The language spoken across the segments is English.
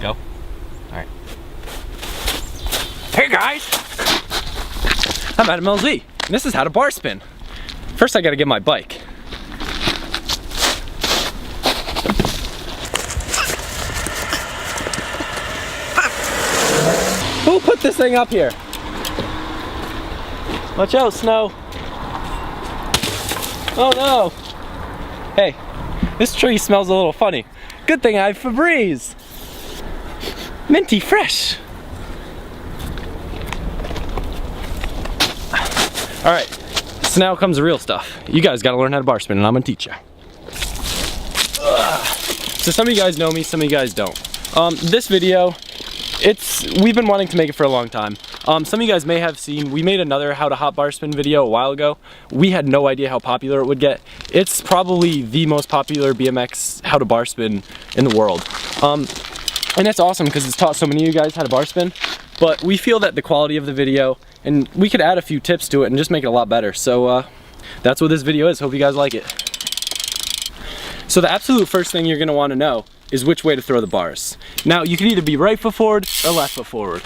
Go. All right. Hey guys, I'm at MLZ, and this is how to bar spin. First I gotta get my bike. Who put this thing up here? Watch out, snow. Oh no. Hey, this tree smells a little funny. Good thing I have Febreze. Minty fresh. All right, so now comes the real stuff. You guys gotta learn how to bar spin, and I'm gonna teach you. So some of you guys know me, some of you guys don't. This video, we've been wanting to make it for a long time. Some of you guys may have seen, we made another how to hop bar spin video a while ago. We had no idea how popular it would get. It's probably the most popular BMX how to bar spin in the world. And it's awesome because it's taught so many of you guys how to bar spin, but we feel that the quality of the video, and we could add a few tips to it and just make it a lot better. So that's what this video is. Hope you guys like it. So the absolute first thing you're gonna wanna know is which way to throw the bars. Now you can either be right foot forward or left foot forward.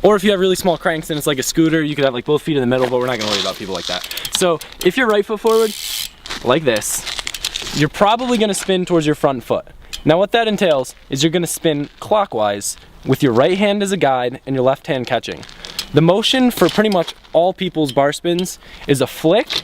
Or if you have really small cranks and it's like a scooter, you could have like both feet in the middle, but we're not gonna worry about people like that. So if you're right foot forward, like this, you're probably gonna spin towards your front foot. Now what that entails is you're gonna spin clockwise with your right hand as a guide and your left hand catching. The motion for pretty much all people's bar spins is a flick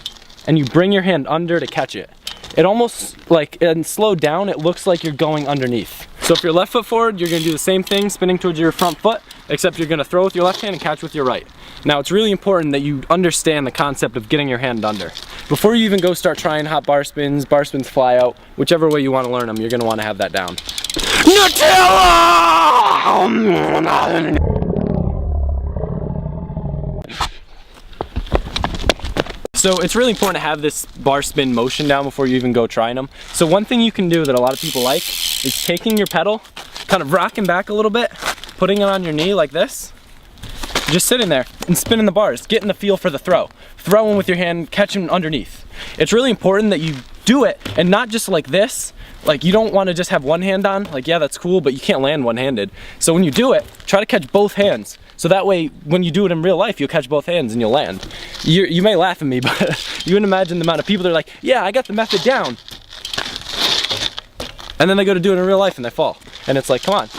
and you bring your hand under to catch it. It almost like, and slowed down, it looks like you're going underneath. So if you're left foot forward, you're gonna do the same thing, spinning towards your front foot, except you're gonna throw with your left hand and catch with your right. Now it's really important that you understand the concept of getting your hand under. Before you even go start trying hop bar spins fly out, whichever way you wanna learn them, you're gonna wanna have that down. Nutella! So it's really important to have this bar spin motion down before you even go trying them. So one thing you can do that a lot of people like is taking your pedal, kind of rocking back a little bit, putting it on your knee like this, just sitting there and spinning the bars, getting the feel for the throw. Throwing with your hand, catching underneath. It's really important that you do it and not just like this. Like you don't want to just have one hand on, like yeah that's cool, but you can't land one-handed. So when you do it, try to catch both hands. So that way, when you do it in real life, you'll catch both hands and you'll land. You may laugh at me, but you can imagine the amount of people that are like, yeah, I got the method down. And then they go to do it in real life and they fall. And it's like, come on.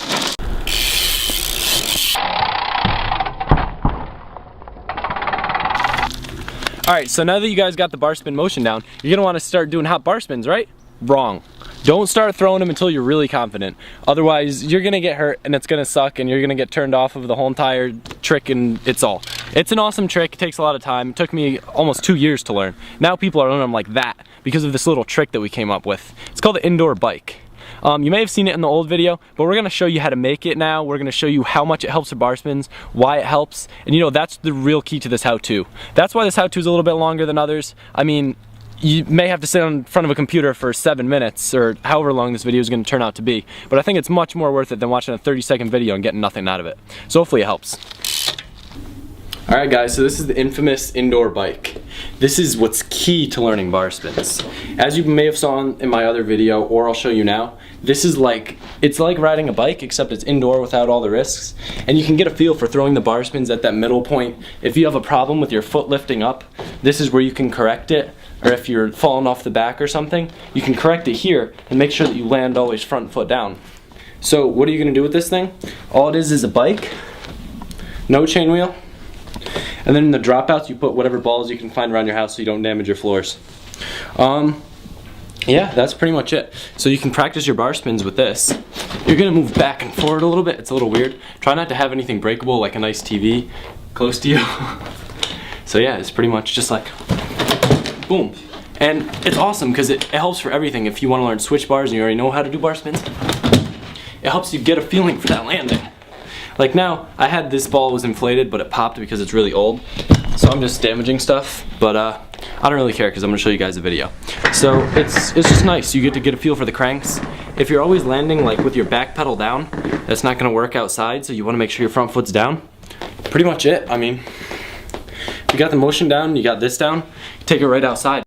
All right, so now that you guys got the bar spin motion down, you're gonna wanna start doing hop bar spins, right? Wrong. Don't start throwing them until you're really confident. Otherwise, you're gonna get hurt and it's gonna suck and you're gonna get turned off of the whole entire trick and it's an awesome trick, it takes a lot of time. It took me almost 2 years to learn. Now people are learning them like that because of this little trick that we came up with. It's called the indoor bike. You may have seen it in the old video, but we're gonna show you how to make it now. We're gonna show you how much it helps with bar spins, why it helps, and you know, that's the real key to this how-to. That's why this how-to is a little bit longer than others. I mean, you may have to sit in front of a computer for 7 minutes or however long this video is going to turn out to be, but I think it's much more worth it than watching a 30-second video and getting nothing out of it. So hopefully it helps. Alright guys, so this is the infamous indoor bike. This is what's key to learning bar spins. As you may have saw in my other video, or I'll show you now, this is like, it's like riding a bike except it's indoor without all the risks. And you can get a feel for throwing the bar spins at that middle point. If you have a problem with your foot lifting up, this is where you can correct it. Or if you're falling off the back or something, you can correct it here and make sure that you land always front foot down. So what are you gonna do with this thing? All it is a bike, no chain wheel, and then in the dropouts you put whatever balls you can find around your house so you don't damage your floors. Yeah, that's pretty much it. So you can practice your bar spins with this. You're gonna move back and forward a little bit, it's a little weird. Try not to have anything breakable like a nice TV close to you. So yeah, it's pretty much just like boom. And it's awesome because it helps for everything. If you want to learn switch bars and you already know how to do bar spins, it helps you get a feeling for that landing. Like now, I had this ball was inflated, but it popped because it's really old. So I'm just damaging stuff, but I don't really care because I'm gonna show you guys a video. So it's just nice. You get to get a feel for the cranks. If you're always landing like with your back pedal down, that's not gonna work outside, so you wanna make sure your front foot's down. Pretty much it. I mean, you got the motion down, you got this down, take it right outside.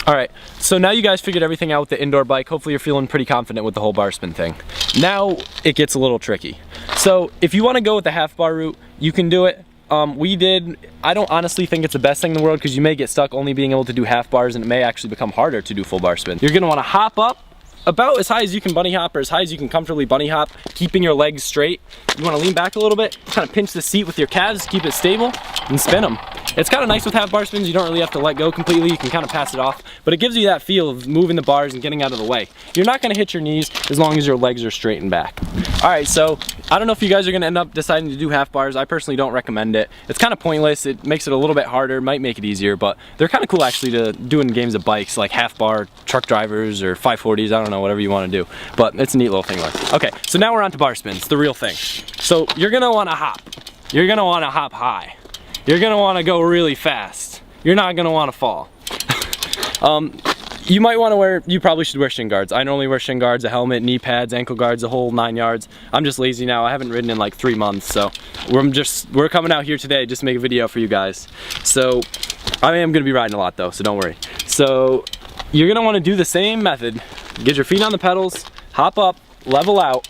Alright, so now you guys figured everything out with the indoor bike. Hopefully you're feeling pretty confident with the whole bar spin thing. Now it gets a little tricky. So if you want to go with the half bar route, you can do it. I don't honestly think it's the best thing in the world because you may get stuck only being able to do half bars and it may actually become harder to do full bar spin. You're gonna wanna hop up about as high as you can bunny hop, or as high as you can comfortably bunny hop, keeping your legs straight. You wanna lean back a little bit, kind of pinch the seat with your calves, keep it stable, and spin them. It's kind of nice with half bar spins, you don't really have to let go completely, you can kind of pass it off, but it gives you that feel of moving the bars and getting out of the way. You're not gonna hit your knees as long as your legs are straight and back. All right, so I don't know if you guys are gonna end up deciding to do half bars. I personally don't recommend it. It's kind of pointless, it makes it a little bit harder, might make it easier, but they're kind of cool actually to do in games of bikes, like half bar, truck drivers, or 540s, I don't know, whatever you wanna do. But it's a neat little thing. Okay, so now we're on to bar spins, the real thing. So you're gonna wanna hop. You're gonna wanna hop high. You're gonna wanna go really fast. You're not gonna wanna fall. You might wanna you probably should wear shin guards. I normally wear shin guards, a helmet, knee pads, ankle guards, the whole 9 yards. I'm just lazy now. I haven't ridden in like 3 months, so we're coming out here today just to make a video for you guys. So I am gonna be riding a lot though, so don't worry. So you're gonna wanna do the same method. Get your feet on the pedals, hop up, level out.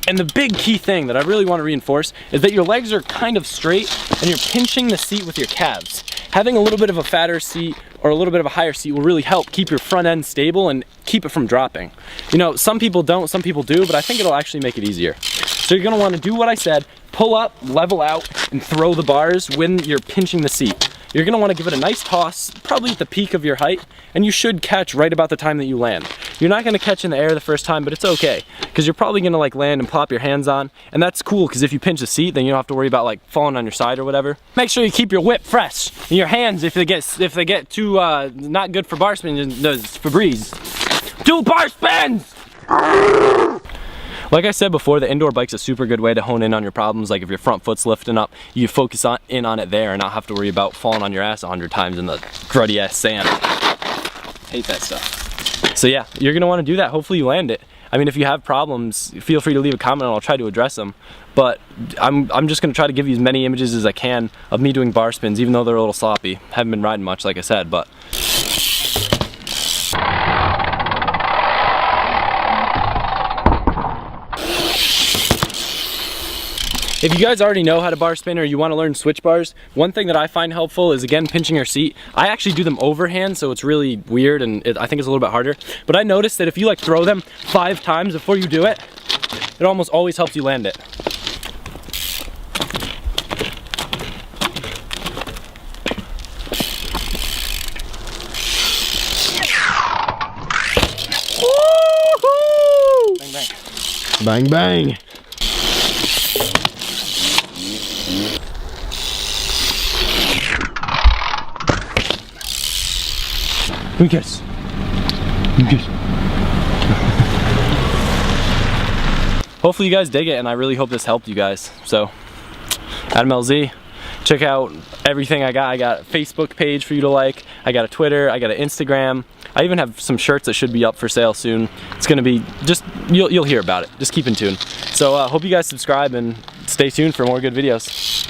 And the big key thing that I really want to reinforce is that your legs are kind of straight and you're pinching the seat with your calves. Having a little bit of a fatter seat or a little bit of a higher seat will really help keep your front end stable and keep it from dropping. You know, some people don't, some people do, but I think it'll actually make it easier. So you're gonna want to do what I said, pull up, level out, and throw the bars when you're pinching the seat. You're gonna wanna give it a nice toss, probably at the peak of your height, and you should catch right about the time that you land. You're not gonna catch in the air the first time, but it's okay, because you're probably gonna like land and plop your hands on, and that's cool, because if you pinch the seat, then you don't have to worry about like falling on your side or whatever. Make sure you keep your whip fresh, and your hands, if they get too not good for bar spins, does Febreze. Do bar spins! Like I said before, the indoor bike's a super good way to hone in on your problems. Like if your front foot's lifting up, you focus in on it there and not have to worry about falling on your ass 100 times in the cruddy ass sand. Hate that stuff. So yeah, you're gonna wanna do that. Hopefully you land it. I mean, if you have problems, feel free to leave a comment and I'll try to address them. But I'm just gonna try to give you as many images as I can of me doing bar spins, even though they're a little sloppy. Haven't been riding much, like I said, but. If you guys already know how to bar spin or you want to learn switch bars, one thing that I find helpful is, again, pinching your seat. I actually do them overhand, so it's really weird and I think it's a little bit harder. But I noticed that if you like throw them 5 times before you do it, it almost always helps you land it. Woo-hoo! Bang bang. Bang bang. Lucas. Lucas. Hopefully you guys dig it, and I really hope this helped you guys. So, Adam LZ, check out everything I got. I got a Facebook page for you to like. I got a Twitter. I got an Instagram. I even have some shirts that should be up for sale soon. It's gonna be just, you'll hear about it. Just keep in tune. So hope you guys subscribe and stay tuned for more good videos.